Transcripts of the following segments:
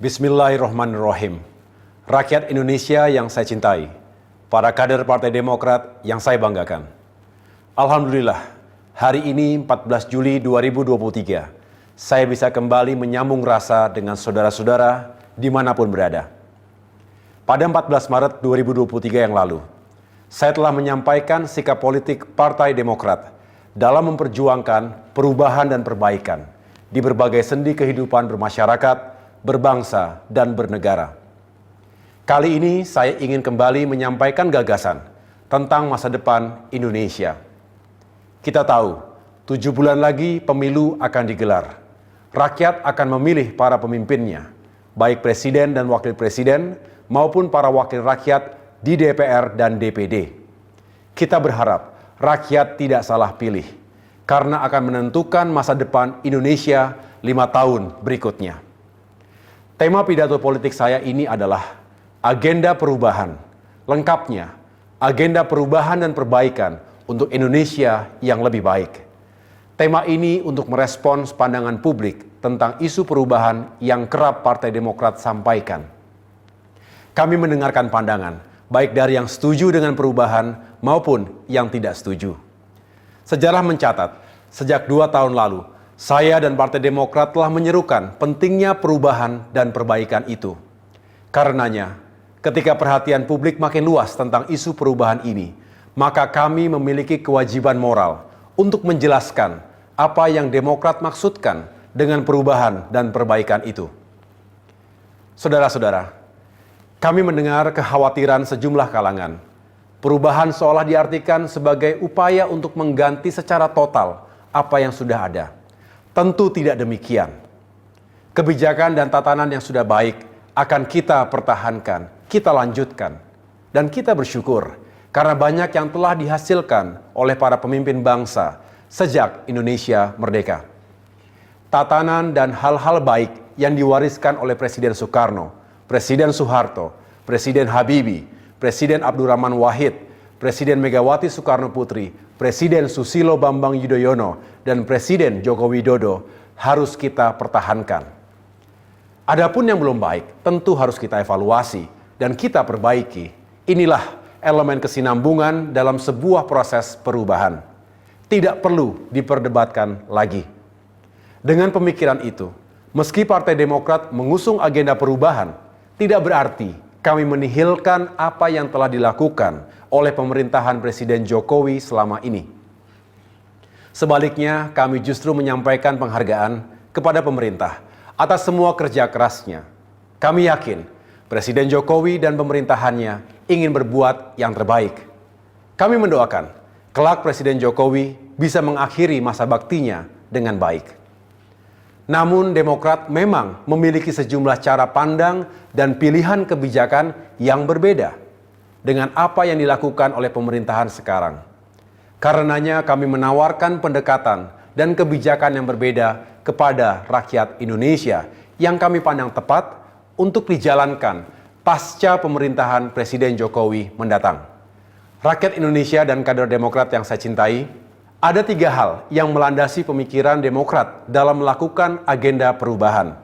Bismillahirrahmanirrahim. Rakyat Indonesia yang saya cintai, para kader Partai Demokrat yang saya banggakan. Alhamdulillah, hari ini 14 Juli 2023, saya bisa kembali menyambung rasa dengan saudara-saudara dimanapun berada. Pada 14 Maret 2023 yang lalu, saya telah menyampaikan sikap politik Partai Demokrat dalam memperjuangkan perubahan dan perbaikan di berbagai sendi kehidupan bermasyarakat, berbangsa, dan bernegara. Kali ini saya ingin kembali menyampaikan gagasan tentang masa depan Indonesia. Kita tahu, 7 bulan lagi pemilu akan digelar. Rakyat akan memilih para pemimpinnya, baik presiden dan wakil presiden maupun para wakil rakyat di DPR dan DPD. Kita berharap rakyat tidak salah pilih, karena akan menentukan masa depan Indonesia 5 tahun berikutnya. Tema pidato politik saya ini adalah agenda perubahan. Lengkapnya, agenda perubahan dan perbaikan untuk Indonesia yang lebih baik. Tema ini untuk merespons pandangan publik tentang isu perubahan yang kerap Partai Demokrat sampaikan. Kami mendengarkan pandangan, baik dari yang setuju dengan perubahan maupun yang tidak setuju. Sejarah mencatat, sejak 2 tahun lalu, saya dan Partai Demokrat telah menyerukan pentingnya perubahan dan perbaikan itu. Karenanya, ketika perhatian publik makin luas tentang isu perubahan ini, maka kami memiliki kewajiban moral untuk menjelaskan apa yang Demokrat maksudkan dengan perubahan dan perbaikan itu. Saudara-saudara, kami mendengar kekhawatiran sejumlah kalangan. Perubahan seolah diartikan sebagai upaya untuk mengganti secara total apa yang sudah ada. Tentu tidak demikian. Kebijakan dan tatanan yang sudah baik akan kita pertahankan, kita lanjutkan. Dan kita bersyukur karena banyak yang telah dihasilkan oleh para pemimpin bangsa sejak Indonesia merdeka. Tatanan dan hal-hal baik yang diwariskan oleh Presiden Soekarno, Presiden Soeharto, Presiden Habibie, Presiden Abdurrahman Wahid, Presiden Megawati Soekarno Putri, Presiden Susilo Bambang Yudhoyono, dan Presiden Joko Widodo harus kita pertahankan. Adapun yang belum baik tentu harus kita evaluasi dan kita perbaiki. Inilah elemen kesinambungan dalam sebuah proses perubahan. Tidak perlu diperdebatkan lagi. Dengan pemikiran itu, meski Partai Demokrat mengusung agenda perubahan, tidak berarti kami menihilkan apa yang telah dilakukan oleh pemerintahan Presiden Jokowi selama ini. Sebaliknya, kami justru menyampaikan penghargaan kepada pemerintah atas semua kerja kerasnya. Kami yakin Presiden Jokowi dan pemerintahannya ingin berbuat yang terbaik. Kami mendoakan kelak Presiden Jokowi bisa mengakhiri masa baktinya dengan baik. Namun Demokrat memang memiliki sejumlah cara pandang dan pilihan kebijakan yang berbeda dengan apa yang dilakukan oleh pemerintahan sekarang. Karenanya kami menawarkan pendekatan dan kebijakan yang berbeda kepada rakyat Indonesia yang kami pandang tepat untuk dijalankan pasca pemerintahan Presiden Jokowi mendatang. Rakyat Indonesia dan kader Demokrat yang saya cintai, ada 3 hal yang melandasi pemikiran Demokrat dalam melakukan agenda perubahan.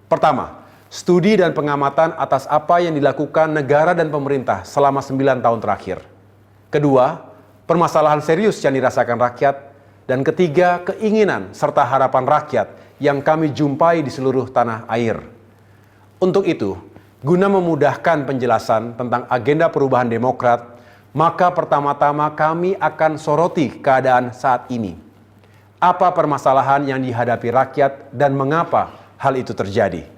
Pertama, studi dan pengamatan atas apa yang dilakukan negara dan pemerintah selama 9 tahun terakhir. Kedua, permasalahan serius yang dirasakan rakyat. Dan ketiga, keinginan serta harapan rakyat yang kami jumpai di seluruh tanah air. Untuk itu, guna memudahkan penjelasan tentang agenda perubahan Demokrat, maka pertama-tama kami akan soroti keadaan saat ini. Apa permasalahan yang dihadapi rakyat dan mengapa hal itu terjadi?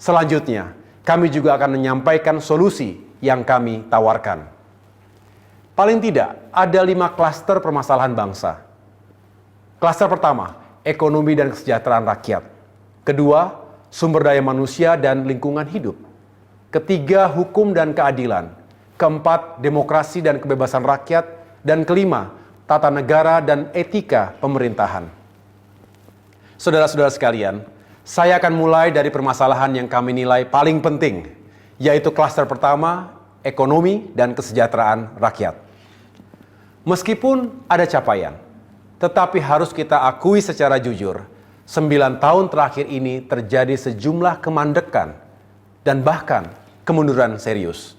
Selanjutnya, kami juga akan menyampaikan solusi yang kami tawarkan. Paling tidak, ada 5 klaster permasalahan bangsa. Klaster pertama, ekonomi dan kesejahteraan rakyat. Kedua, sumber daya manusia dan lingkungan hidup. Ketiga, hukum dan keadilan. Keempat, demokrasi dan kebebasan rakyat. Dan kelima, tata negara dan etika pemerintahan. Saudara-saudara sekalian, saya akan mulai dari permasalahan yang kami nilai paling penting, yaitu klaster pertama, ekonomi dan kesejahteraan rakyat. Meskipun ada capaian, tetapi harus kita akui secara jujur, 9 tahun terakhir ini terjadi sejumlah kemandekan dan bahkan kemunduran serius.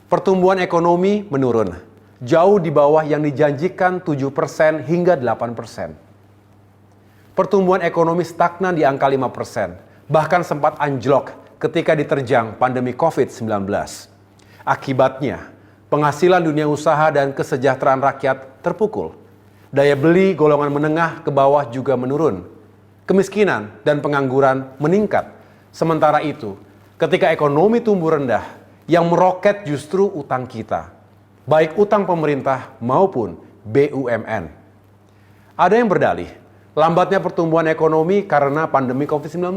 Pertumbuhan ekonomi menurun, jauh di bawah yang dijanjikan 7% hingga 8%. Pertumbuhan ekonomi stagnan di angka 5%, bahkan sempat anjlok ketika diterjang pandemi COVID-19. Akibatnya, penghasilan dunia usaha dan kesejahteraan rakyat terpukul. Daya beli golongan menengah ke bawah juga menurun. Kemiskinan dan pengangguran meningkat. Sementara itu, ketika ekonomi tumbuh rendah, yang meroket justru utang kita, baik utang pemerintah maupun BUMN. Ada yang berdalih, lambatnya pertumbuhan ekonomi karena pandemi COVID-19.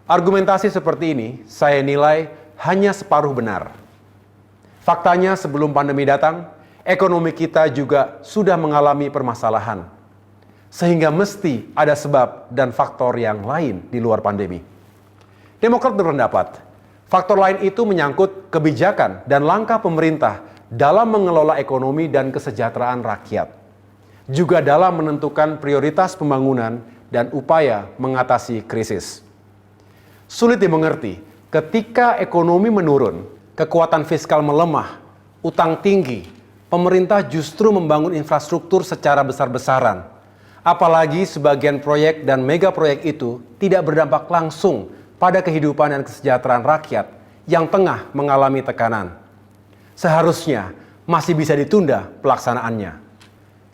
Argumentasi seperti ini saya nilai hanya separuh benar. Faktanya sebelum pandemi datang, ekonomi kita juga sudah mengalami permasalahan. Sehingga mesti ada sebab dan faktor yang lain di luar pandemi. Demokrat berpendapat, faktor lain itu menyangkut kebijakan dan langkah pemerintah dalam mengelola ekonomi dan kesejahteraan rakyat. Juga dalam menentukan prioritas pembangunan dan upaya mengatasi krisis. Sulit dimengerti ketika ekonomi menurun, kekuatan fiskal melemah, utang tinggi, pemerintah justru membangun infrastruktur secara besar-besaran. Apalagi sebagian proyek dan mega proyek itu tidak berdampak langsung pada kehidupan dan kesejahteraan rakyat yang tengah mengalami tekanan. Seharusnya masih bisa ditunda pelaksanaannya.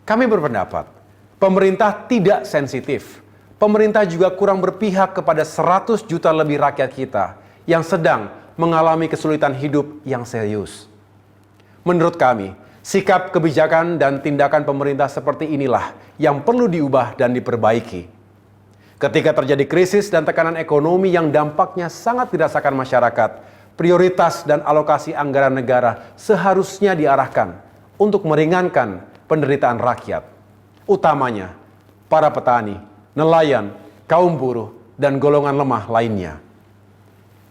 Kami berpendapat, pemerintah tidak sensitif. Pemerintah juga kurang berpihak kepada 100 juta lebih rakyat kita yang sedang mengalami kesulitan hidup yang serius. Menurut kami, sikap kebijakan dan tindakan pemerintah seperti inilah yang perlu diubah dan diperbaiki. Ketika terjadi krisis dan tekanan ekonomi yang dampaknya sangat dirasakan masyarakat, prioritas dan alokasi anggaran negara seharusnya diarahkan untuk meringankan penderitaan rakyat, utamanya para petani, nelayan, kaum buruh, dan golongan lemah lainnya.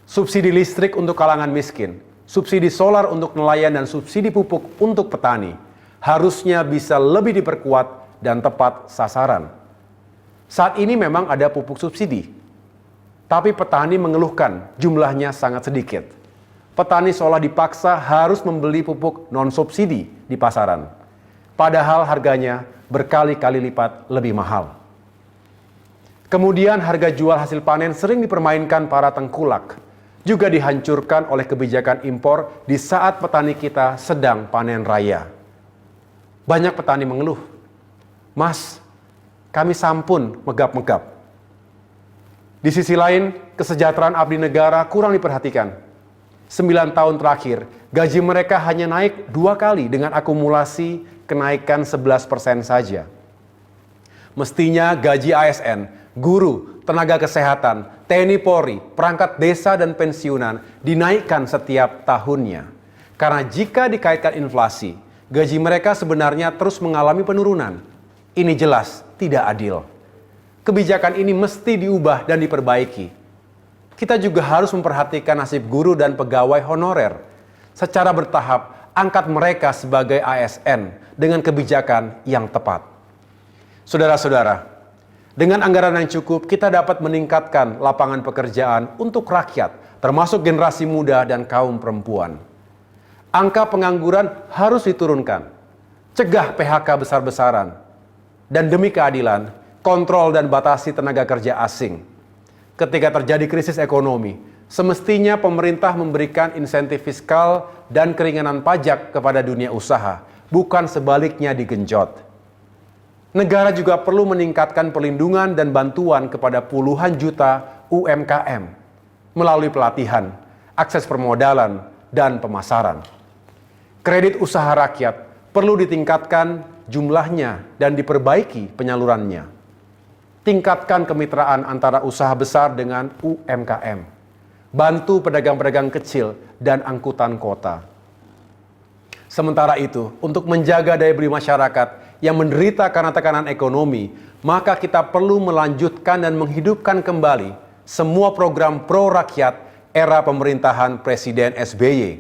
Subsidi listrik untuk kalangan miskin, subsidi solar untuk nelayan, dan subsidi pupuk untuk petani harusnya bisa lebih diperkuat dan tepat sasaran. Saat ini memang ada pupuk subsidi, tapi petani mengeluhkan jumlahnya sangat sedikit. Petani seolah dipaksa harus membeli pupuk non-subsidi di pasaran. Padahal harganya berkali-kali lipat lebih mahal. Kemudian harga jual hasil panen sering dipermainkan para tengkulak, juga dihancurkan oleh kebijakan impor di saat petani kita sedang panen raya. Banyak petani mengeluh, "Mas, kami sampun megap-megap." Di sisi lain, kesejahteraan abdi negara kurang diperhatikan. 9 tahun terakhir, gaji mereka hanya naik 2 kali dengan akumulasi kenaikan 11% saja. Mestinya gaji ASN, guru, tenaga kesehatan, TNI Polri, perangkat desa dan pensiunan dinaikkan setiap tahunnya. Karena jika dikaitkan inflasi, gaji mereka sebenarnya terus mengalami penurunan. Ini jelas tidak adil. Kebijakan ini mesti diubah dan diperbaiki. Kita juga harus memperhatikan nasib guru dan pegawai honorer. Secara bertahap, angkat mereka sebagai ASN dengan kebijakan yang tepat. Saudara-saudara, dengan anggaran yang cukup, kita dapat meningkatkan lapangan pekerjaan untuk rakyat, termasuk generasi muda dan kaum perempuan. Angka pengangguran harus diturunkan, cegah PHK besar-besaran, dan demi keadilan, kontrol dan batasi tenaga kerja asing. Ketika terjadi krisis ekonomi, semestinya pemerintah memberikan insentif fiskal dan keringanan pajak kepada dunia usaha, bukan sebaliknya digenjot. Negara juga perlu meningkatkan perlindungan dan bantuan kepada puluhan juta UMKM melalui pelatihan, akses permodalan, dan pemasaran. Kredit usaha rakyat perlu ditingkatkan jumlahnya dan diperbaiki penyalurannya. Tingkatkan kemitraan antara usaha besar dengan UMKM. Bantu pedagang-pedagang kecil dan angkutan kota. Sementara itu, untuk menjaga daya beli masyarakat yang menderita karena tekanan ekonomi, maka kita perlu melanjutkan dan menghidupkan kembali semua program pro-rakyat era pemerintahan Presiden SBY.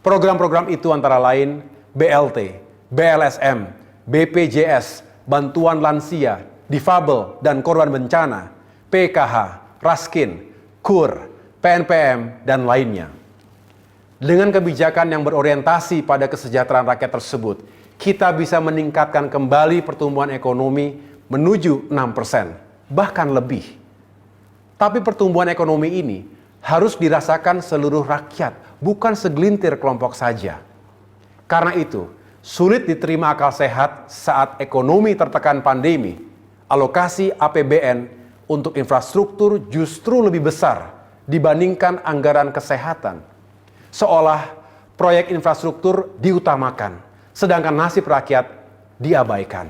Program-program itu antara lain BLT, BLSM, BPJS, bantuan lansia, difabel dan korban bencana, PKH, Raskin, KUR, PNPM, dan lainnya. Dengan kebijakan yang berorientasi pada kesejahteraan rakyat tersebut, kita bisa meningkatkan kembali pertumbuhan ekonomi menuju 6%, bahkan lebih. Tapi pertumbuhan ekonomi ini harus dirasakan seluruh rakyat, bukan segelintir kelompok saja. Karena itu, sulit diterima akal sehat saat ekonomi tertekan pandemi, alokasi APBN untuk infrastruktur justru lebih besar dibandingkan anggaran kesehatan. Seolah proyek infrastruktur diutamakan, sedangkan nasib rakyat diabaikan.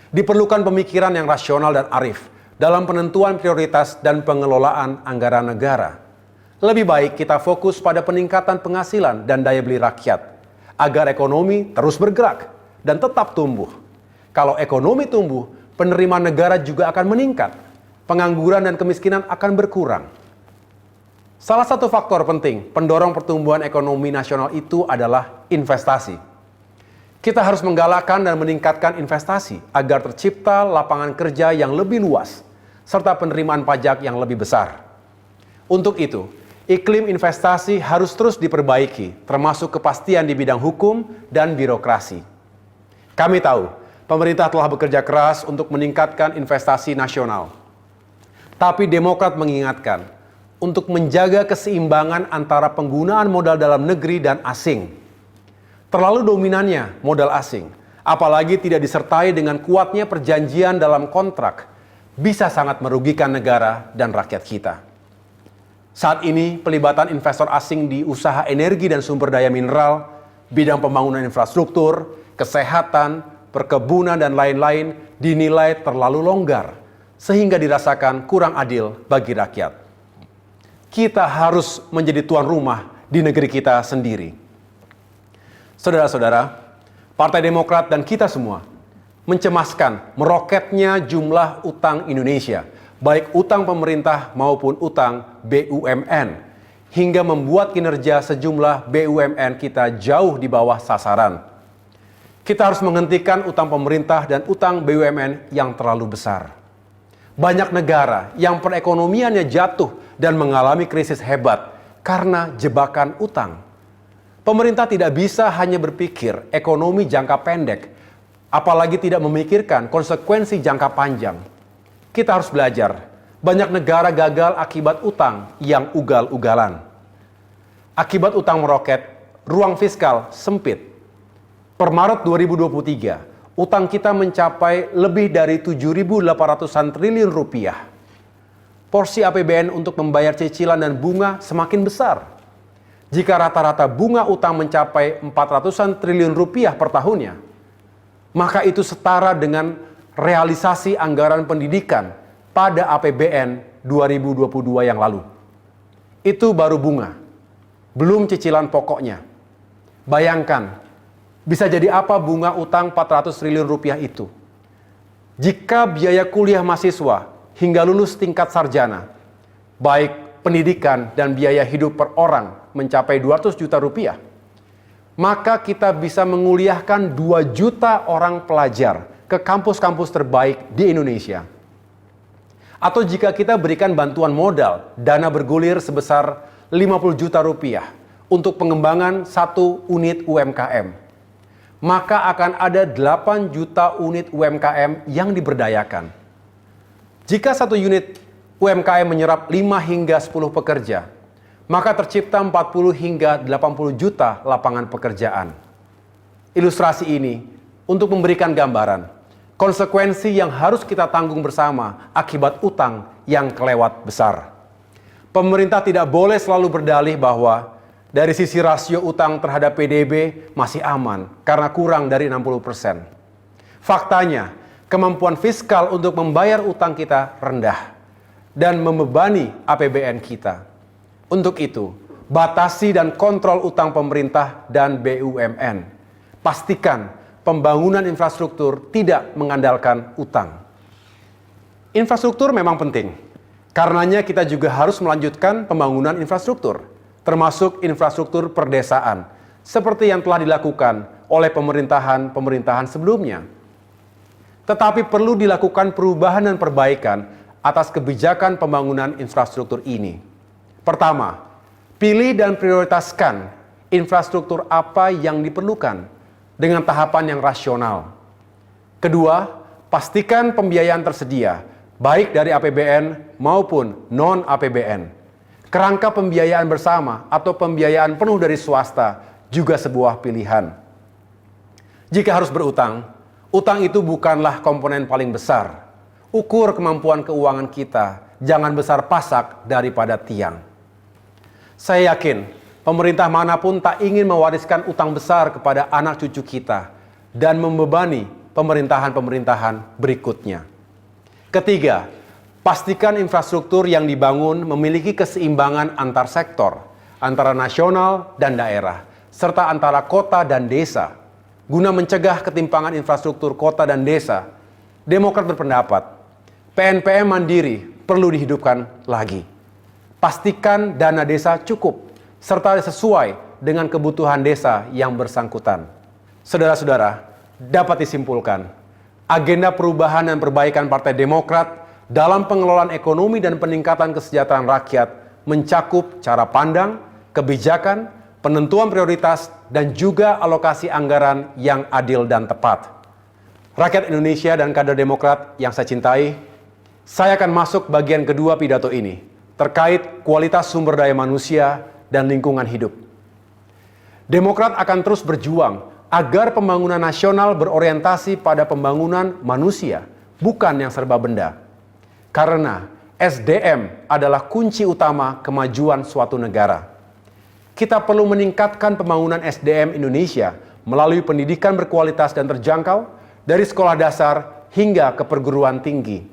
Diperlukan pemikiran yang rasional dan arif dalam penentuan prioritas dan pengelolaan anggaran negara. Lebih baik kita fokus pada peningkatan penghasilan dan daya beli rakyat, agar ekonomi terus bergerak dan tetap tumbuh. Kalau ekonomi tumbuh, penerimaan negara juga akan meningkat, pengangguran dan kemiskinan akan berkurang. Salah satu faktor penting pendorong pertumbuhan ekonomi nasional itu adalah investasi. Kita harus menggalakkan dan meningkatkan investasi agar tercipta lapangan kerja yang lebih luas, serta penerimaan pajak yang lebih besar. Untuk itu, iklim investasi harus terus diperbaiki, termasuk kepastian di bidang hukum dan birokrasi. Kami tahu, pemerintah telah bekerja keras untuk meningkatkan investasi nasional. Tapi Demokrat mengingatkan, untuk menjaga keseimbangan antara penggunaan modal dalam negeri dan asing. Terlalu dominannya modal asing, apalagi tidak disertai dengan kuatnya perjanjian dalam kontrak, bisa sangat merugikan negara dan rakyat kita. Saat ini, pelibatan investor asing di usaha energi dan sumber daya mineral, bidang pembangunan infrastruktur, kesehatan, perkebunan, dan lain-lain dinilai terlalu longgar, sehingga dirasakan kurang adil bagi rakyat. Kita harus menjadi tuan rumah di negeri kita sendiri. Saudara-saudara, Partai Demokrat dan kita semua mencemaskan meroketnya jumlah utang Indonesia, baik utang pemerintah maupun utang BUMN, hingga membuat kinerja sejumlah BUMN kita jauh di bawah sasaran. Kita harus menghentikan utang pemerintah dan utang BUMN yang terlalu besar. Banyak negara yang perekonomiannya jatuh dan mengalami krisis hebat karena jebakan utang. Pemerintah tidak bisa hanya berpikir ekonomi jangka pendek, apalagi tidak memikirkan konsekuensi jangka panjang. Kita harus belajar, banyak negara gagal akibat utang yang ugal-ugalan. Akibat utang meroket, ruang fiskal sempit. Per Maret 2023, utang kita mencapai lebih dari 7.800-an triliun rupiah. Porsi APBN untuk membayar cicilan dan bunga semakin besar. Jika rata-rata bunga utang mencapai 400-an triliun rupiah per tahunnya, maka itu setara dengan realisasi anggaran pendidikan pada APBN 2022 yang lalu. Itu baru bunga, belum cicilan pokoknya. Bayangkan, bisa jadi apa bunga utang 400 triliun rupiah itu? Jika biaya kuliah mahasiswa hingga lulus tingkat sarjana, baik pendidikan dan biaya hidup per orang mencapai 200 juta rupiah, maka kita bisa menguliahkan 2 juta orang pelajar ke kampus-kampus terbaik di Indonesia. Atau jika kita berikan bantuan modal, dana bergulir sebesar 50 juta rupiah untuk pengembangan 1 unit UMKM, maka akan ada 8 juta unit UMKM yang diberdayakan. Jika 1 unit UMKM menyerap 5 hingga 10 pekerja, maka tercipta 40 hingga 80 juta lapangan pekerjaan. Ilustrasi ini untuk memberikan gambaran konsekuensi yang harus kita tanggung bersama akibat utang yang kelewat besar. Pemerintah tidak boleh selalu berdalih bahwa dari sisi rasio utang terhadap PDB masih aman karena kurang dari 60%. Faktanya, kemampuan fiskal untuk membayar utang kita rendah dan membebani APBN kita. Untuk itu, batasi dan kontrol utang pemerintah dan BUMN. Pastikan pembangunan infrastruktur tidak mengandalkan utang. Infrastruktur memang penting. Karenanya kita juga harus melanjutkan pembangunan infrastruktur, termasuk infrastruktur perdesaan, seperti yang telah dilakukan oleh pemerintahan-pemerintahan sebelumnya. Tetapi perlu dilakukan perubahan dan perbaikan atas kebijakan pembangunan infrastruktur ini. Pertama, pilih dan prioritaskan infrastruktur apa yang diperlukan dengan tahapan yang rasional. Kedua, pastikan pembiayaan tersedia, baik dari APBN maupun non-APBN. Kerangka pembiayaan bersama atau pembiayaan penuh dari swasta juga sebuah pilihan. Jika harus berutang, utang itu bukanlah komponen paling besar. Ukur kemampuan keuangan kita, jangan besar pasak daripada tiang. Saya yakin pemerintah manapun tak ingin mewariskan utang besar kepada anak cucu kita dan membebani pemerintahan-pemerintahan berikutnya. Ketiga, pastikan infrastruktur yang dibangun memiliki keseimbangan antar sektor, antara nasional dan daerah, serta antara kota dan desa. Guna mencegah ketimpangan infrastruktur kota dan desa, Demokrat berpendapat PNPM mandiri perlu dihidupkan lagi. Pastikan dana desa cukup, serta sesuai dengan kebutuhan desa yang bersangkutan. Saudara-saudara, dapat disimpulkan, agenda perubahan dan perbaikan Partai Demokrat dalam pengelolaan ekonomi dan peningkatan kesejahteraan rakyat mencakup cara pandang, kebijakan, penentuan prioritas, dan juga alokasi anggaran yang adil dan tepat. Rakyat Indonesia dan kader Demokrat yang saya cintai, saya akan masuk bagian kedua pidato ini, terkait kualitas sumber daya manusia dan lingkungan hidup. Demokrat akan terus berjuang agar pembangunan nasional berorientasi pada pembangunan manusia, bukan yang serba benda. Karena SDM adalah kunci utama kemajuan suatu negara. Kita perlu meningkatkan pembangunan SDM Indonesia melalui pendidikan berkualitas dan terjangkau dari sekolah dasar hingga ke perguruan tinggi.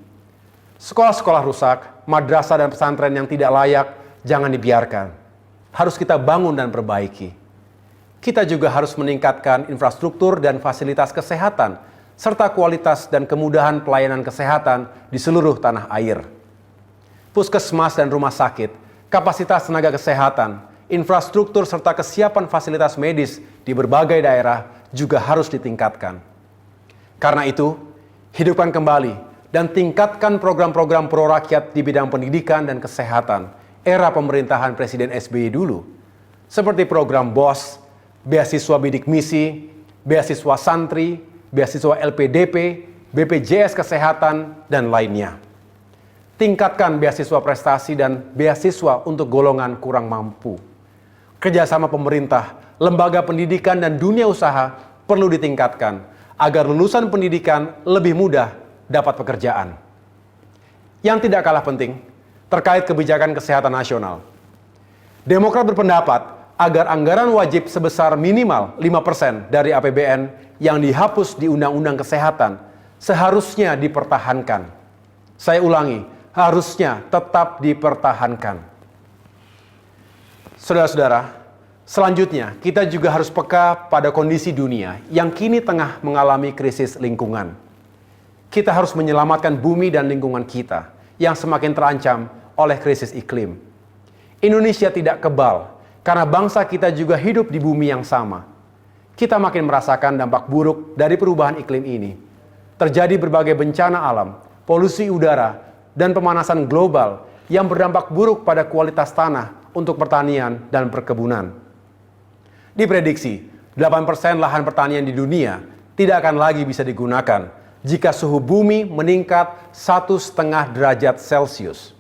Sekolah-sekolah rusak, madrasah dan pesantren yang tidak layak jangan dibiarkan. Harus kita bangun dan perbaiki. Kita juga harus meningkatkan infrastruktur dan fasilitas kesehatan serta kualitas dan kemudahan pelayanan kesehatan di seluruh tanah air. Puskesmas dan rumah sakit, kapasitas tenaga kesehatan, infrastruktur serta kesiapan fasilitas medis di berbagai daerah juga harus ditingkatkan. Karena itu, hidupkan kembali dan tingkatkan program-program pro rakyat di bidang pendidikan dan kesehatan era pemerintahan Presiden SBY dulu, seperti program BOS, beasiswa bidik misi, beasiswa santri, beasiswa LPDP, BPJS Kesehatan, dan lainnya. Tingkatkan beasiswa prestasi dan beasiswa untuk golongan kurang mampu. Kerjasama pemerintah, lembaga pendidikan, dan dunia usaha perlu ditingkatkan agar lulusan pendidikan lebih mudah dapat pekerjaan. Yang tidak kalah penting, terkait kebijakan kesehatan nasional. Demokrat berpendapat agar anggaran wajib sebesar minimal 5% dari APBN yang dihapus di Undang-Undang Kesehatan seharusnya dipertahankan. Saya ulangi, harusnya tetap dipertahankan. Saudara-saudara, selanjutnya kita juga harus peka pada kondisi dunia yang kini tengah mengalami krisis lingkungan. Kita harus menyelamatkan bumi dan lingkungan kita yang semakin terancam oleh krisis iklim. Indonesia tidak kebal karena bangsa kita juga hidup di bumi yang sama. Kita makin merasakan dampak buruk dari perubahan iklim ini. Terjadi berbagai bencana alam, polusi udara, dan pemanasan global yang berdampak buruk pada kualitas tanah untuk pertanian dan perkebunan. Diprediksi, 8% lahan pertanian di dunia tidak akan lagi bisa digunakan jika suhu bumi meningkat 1,5 derajat Celcius.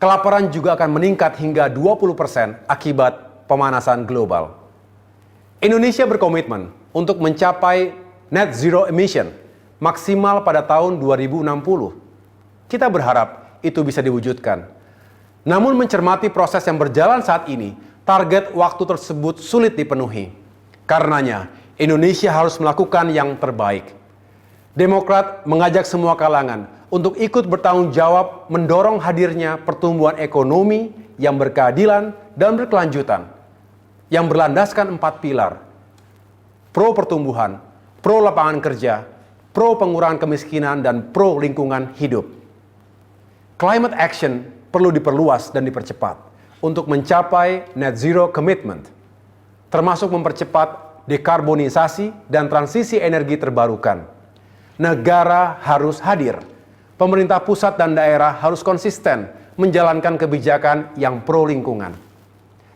Kelaparan juga akan meningkat hingga 20% akibat pemanasan global. Indonesia berkomitmen untuk mencapai net zero emission maksimal pada tahun 2060. Kita berharap itu bisa diwujudkan. Namun mencermati proses yang berjalan saat ini, target waktu tersebut sulit dipenuhi. Karenanya, Indonesia harus melakukan yang terbaik. Demokrat mengajak semua kalangan untuk ikut bertanggung jawab mendorong hadirnya pertumbuhan ekonomi yang berkeadilan dan berkelanjutan, yang berlandaskan 4 pilar: pro pertumbuhan, pro lapangan kerja, pro pengurangan kemiskinan, dan pro lingkungan hidup. Climate action perlu diperluas dan dipercepat untuk mencapai net zero commitment, termasuk mempercepat dekarbonisasi dan transisi energi terbarukan. negara harus hadir. Pemerintah pusat dan daerah harus konsisten menjalankan kebijakan yang pro lingkungan.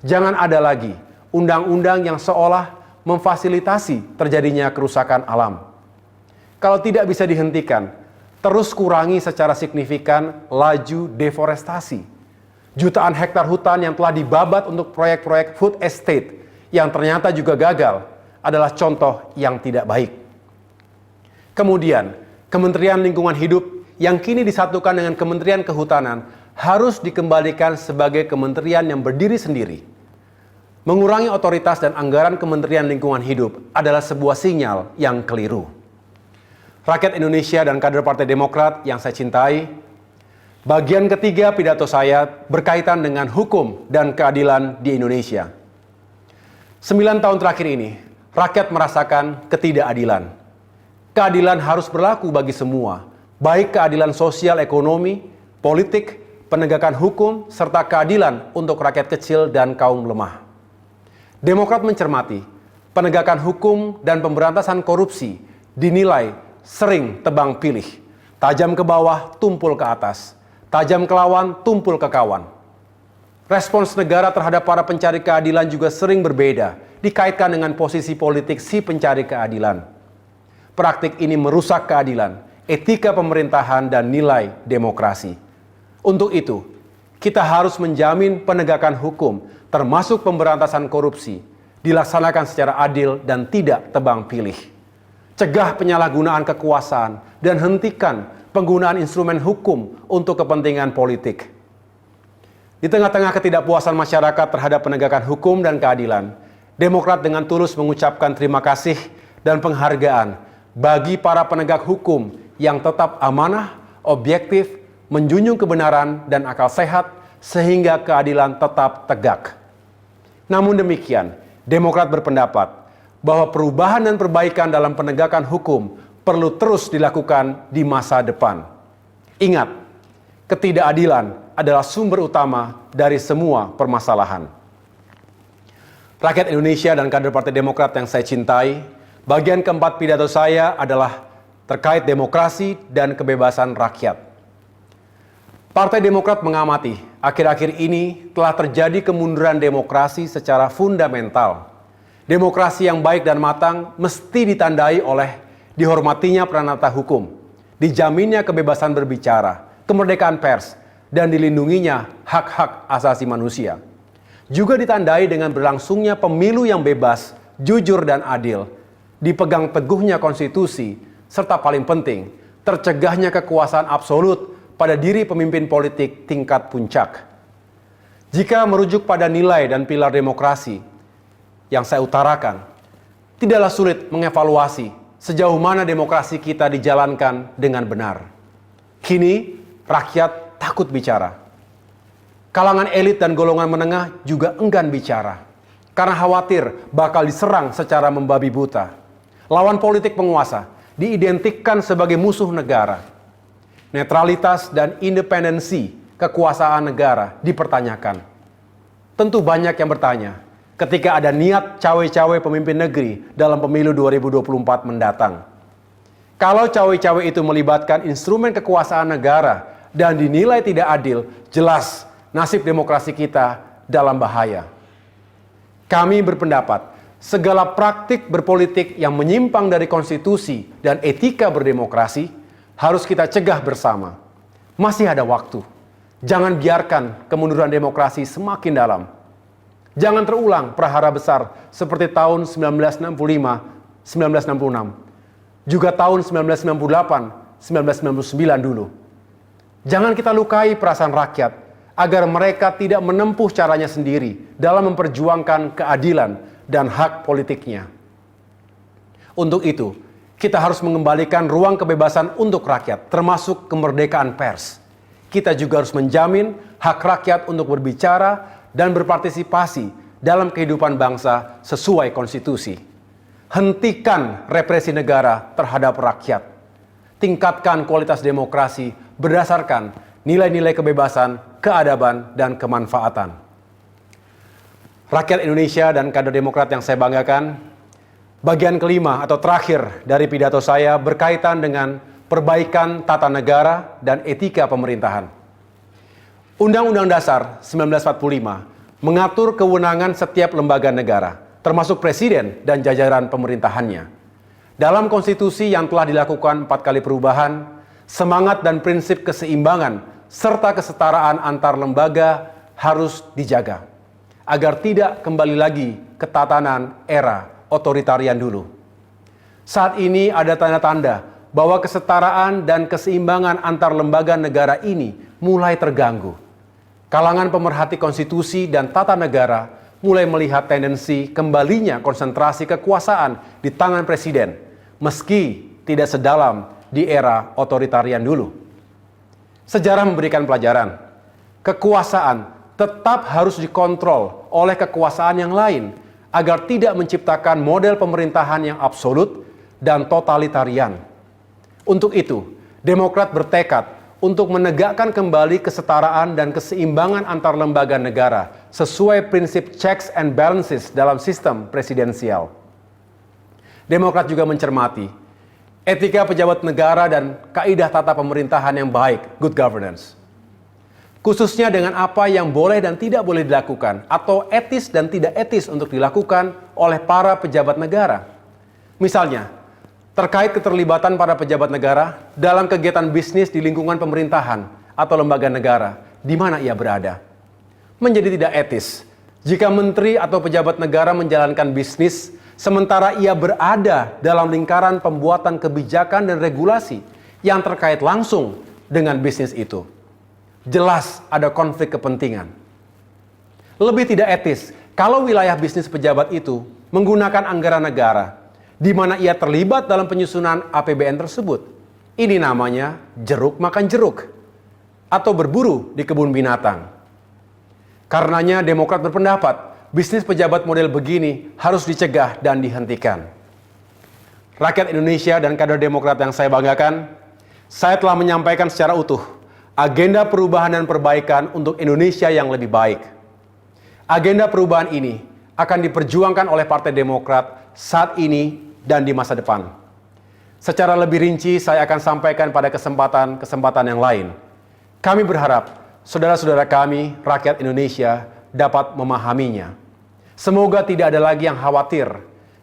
Jangan ada lagi undang-undang yang seolah memfasilitasi terjadinya kerusakan alam. Kalau tidak bisa dihentikan, terus kurangi secara signifikan laju deforestasi. Jutaan hektar hutan yang telah dibabat untuk proyek-proyek food estate yang ternyata juga gagal adalah contoh yang tidak baik. Kemudian, Kementerian Lingkungan Hidup yang kini disatukan dengan Kementerian Kehutanan harus dikembalikan sebagai kementerian yang berdiri sendiri. Mengurangi otoritas dan anggaran Kementerian Lingkungan Hidup adalah sebuah sinyal yang keliru. Rakyat Indonesia dan kader Partai Demokrat yang saya cintai, bagian ketiga pidato saya berkaitan dengan hukum dan keadilan di Indonesia. 9 tahun terakhir ini, rakyat merasakan ketidakadilan. Keadilan harus berlaku bagi semua, baik keadilan sosial ekonomi, politik, penegakan hukum, serta keadilan untuk rakyat kecil dan kaum lemah. Demokrat mencermati, penegakan hukum dan pemberantasan korupsi dinilai sering tebang pilih, tajam ke bawah, tumpul ke atas, tajam ke lawan, tumpul ke kawan. Respons negara terhadap para pencari keadilan juga sering berbeda, dikaitkan dengan posisi politik si pencari keadilan. Praktik ini merusak keadilan, etika pemerintahan, dan nilai demokrasi. Untuk itu, kita harus menjamin penegakan hukum, termasuk pemberantasan korupsi, dilaksanakan secara adil dan tidak tebang pilih. Cegah penyalahgunaan kekuasaan dan hentikan penggunaan instrumen hukum untuk kepentingan politik. Di tengah-tengah ketidakpuasan masyarakat terhadap penegakan hukum dan keadilan, Demokrat dengan tulus mengucapkan terima kasih dan penghargaan bagi para penegak hukum yang tetap amanah, objektif, menjunjung kebenaran dan akal sehat sehingga keadilan tetap tegak. Namun demikian, Demokrat berpendapat bahwa perubahan dan perbaikan dalam penegakan hukum perlu terus dilakukan di masa depan. Ingat, ketidakadilan adalah sumber utama dari semua permasalahan. Rakyat Indonesia dan kader Partai Demokrat yang saya cintai, bagian keempat pidato saya adalah terkait demokrasi dan kebebasan rakyat. Partai Demokrat mengamati, akhir-akhir ini telah terjadi kemunduran demokrasi secara fundamental. Demokrasi yang baik dan matang mesti ditandai oleh dihormatinya pranata hukum, dijaminnya kebebasan berbicara, kemerdekaan pers, dan dilindunginya hak-hak asasi manusia. Juga ditandai dengan berlangsungnya pemilu yang bebas, jujur, dan adil, dipegang teguhnya konstitusi, serta paling penting, tercegahnya kekuasaan absolut pada diri pemimpin politik tingkat puncak. Jika merujuk pada nilai dan pilar demokrasi yang saya utarakan, tidaklah sulit mengevaluasi sejauh mana demokrasi kita dijalankan dengan benar. Kini, rakyat takut bicara. Kalangan elit dan golongan menengah juga enggan bicara, karena khawatir bakal diserang secara membabi buta. Lawan politik penguasa diidentikan sebagai musuh negara. Netralitas dan independensi kekuasaan negara dipertanyakan. Tentu banyak yang bertanya, ketika ada niat cawe-cawe pemimpin negeri dalam pemilu 2024 mendatang. Kalau cawe-cawe itu melibatkan instrumen kekuasaan negara dan dinilai tidak adil, jelas nasib demokrasi kita dalam bahaya. Kami berpendapat, segala praktik berpolitik yang menyimpang dari konstitusi dan etika berdemokrasi harus kita cegah bersama. Masih ada waktu. Jangan biarkan kemunduran demokrasi semakin dalam. Jangan terulang prahara besar seperti tahun 1965, 1966. Juga tahun 1998, 1999 dulu. Jangan kita lukai perasaan rakyat agar mereka tidak menempuh caranya sendiri dalam memperjuangkan keadilan dan hak politiknya. Untuk itu, kita harus mengembalikan ruang kebebasan untuk rakyat, termasuk kemerdekaan pers. Kita juga harus menjamin hak rakyat untuk berbicara dan berpartisipasi dalam kehidupan bangsa sesuai konstitusi. Hentikan represi negara terhadap rakyat. Tingkatkan kualitas demokrasi berdasarkan nilai-nilai kebebasan, keadaban, dan kemanfaatan. Rakyat Indonesia dan kader Demokrat yang saya banggakan, Bagian kelima atau terakhir dari pidato saya berkaitan dengan perbaikan tata negara dan etika pemerintahan. Undang-Undang Dasar 1945 mengatur kewenangan setiap lembaga negara, termasuk presiden dan jajaran pemerintahannya. Dalam konstitusi yang telah dilakukan 4 kali perubahan, semangat dan prinsip keseimbangan serta kesetaraan antar lembaga harus dijaga, agar tidak kembali lagi ke tatanan era otoritarian dulu. Saat ini ada tanda-tanda bahwa kesetaraan dan keseimbangan antar lembaga negara ini mulai terganggu. Kalangan pemerhati konstitusi dan tata negara mulai melihat tendensi kembalinya konsentrasi kekuasaan di tangan presiden, meski tidak sedalam di era otoritarian dulu. Sejarah memberikan pelajaran, kekuasaan tetap harus dikontrol oleh kekuasaan yang lain agar tidak menciptakan model pemerintahan yang absolut dan totalitarian. Untuk itu, Demokrat bertekad untuk menegakkan kembali kesetaraan dan keseimbangan antar lembaga negara sesuai prinsip checks and balances dalam sistem presidensial. Demokrat juga mencermati etika pejabat negara dan kaidah tata pemerintahan yang baik, good governance. Khususnya dengan apa yang boleh dan tidak boleh dilakukan, atau etis dan tidak etis untuk dilakukan oleh para pejabat negara. Misalnya, terkait keterlibatan para pejabat negara dalam kegiatan bisnis di lingkungan pemerintahan atau lembaga negara, di mana ia berada. Menjadi tidak etis jika menteri atau pejabat negara menjalankan bisnis, sementara ia berada dalam lingkaran pembuatan kebijakan dan regulasi yang terkait langsung dengan bisnis itu. Jelas ada konflik kepentingan. Lebih tidak etis kalau wilayah bisnis pejabat itu menggunakan anggaran negara, di mana ia terlibat dalam penyusunan APBN tersebut. Ini namanya jeruk makan jeruk, atau berburu di kebun binatang. Karenanya Demokrat berpendapat, bisnis pejabat model begini harus dicegah dan dihentikan. Rakyat Indonesia dan kader Demokrat yang saya banggakan, saya telah menyampaikan secara utuh agenda perubahan dan perbaikan untuk Indonesia yang lebih baik. Agenda perubahan ini akan diperjuangkan oleh Partai Demokrat saat ini dan di masa depan. Secara lebih rinci saya akan sampaikan pada kesempatan yang lain. Kami berharap saudara-saudara kami, rakyat Indonesia, dapat memahaminya. Semoga tidak ada lagi yang khawatir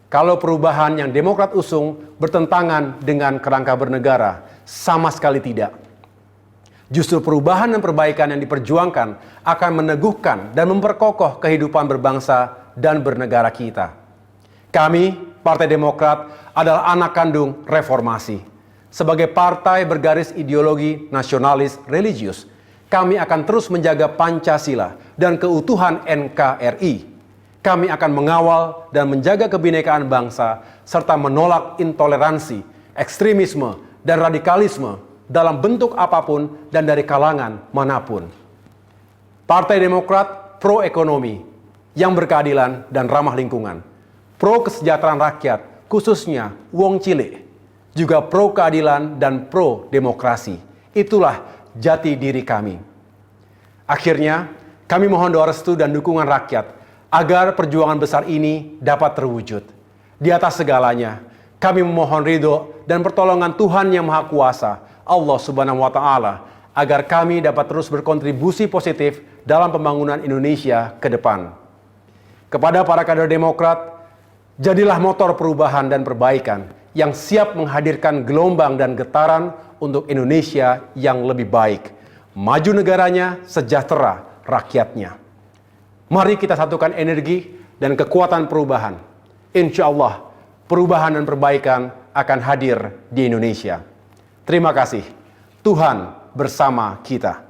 kalau perubahan yang Demokrat usung bertentangan dengan kerangka bernegara. Sama sekali tidak. Justru perubahan dan perbaikan yang diperjuangkan akan meneguhkan dan memperkokoh kehidupan berbangsa dan bernegara kita. Kami, Partai Demokrat, adalah anak kandung reformasi. Sebagai partai bergaris ideologi nasionalis religius, kami akan terus menjaga Pancasila dan keutuhan NKRI. Kami akan mengawal dan menjaga kebinekaan bangsa, serta menolak intoleransi, ekstremisme, dan radikalisme dalam bentuk apapun dan dari kalangan manapun. Partai Demokrat pro ekonomi yang berkeadilan dan ramah lingkungan, pro kesejahteraan rakyat, khususnya wong cilik, juga pro keadilan dan pro demokrasi. Itulah jati diri kami. Akhirnya, kami mohon doa restu dan dukungan rakyat agar perjuangan besar ini dapat terwujud. Di atas segalanya, kami memohon ridho dan pertolongan Tuhan Yang Maha Kuasa, Allah Subhanahu wa Ta'ala, agar kami dapat terus berkontribusi positif dalam pembangunan Indonesia ke depan. Kepada para kader Demokrat, jadilah motor perubahan dan perbaikan yang siap menghadirkan gelombang dan getaran untuk Indonesia yang lebih baik. Maju negaranya, sejahtera rakyatnya. Mari kita satukan energi dan kekuatan perubahan. Insya Allah, perubahan dan perbaikan akan hadir di Indonesia. Terima kasih. Tuhan bersama kita.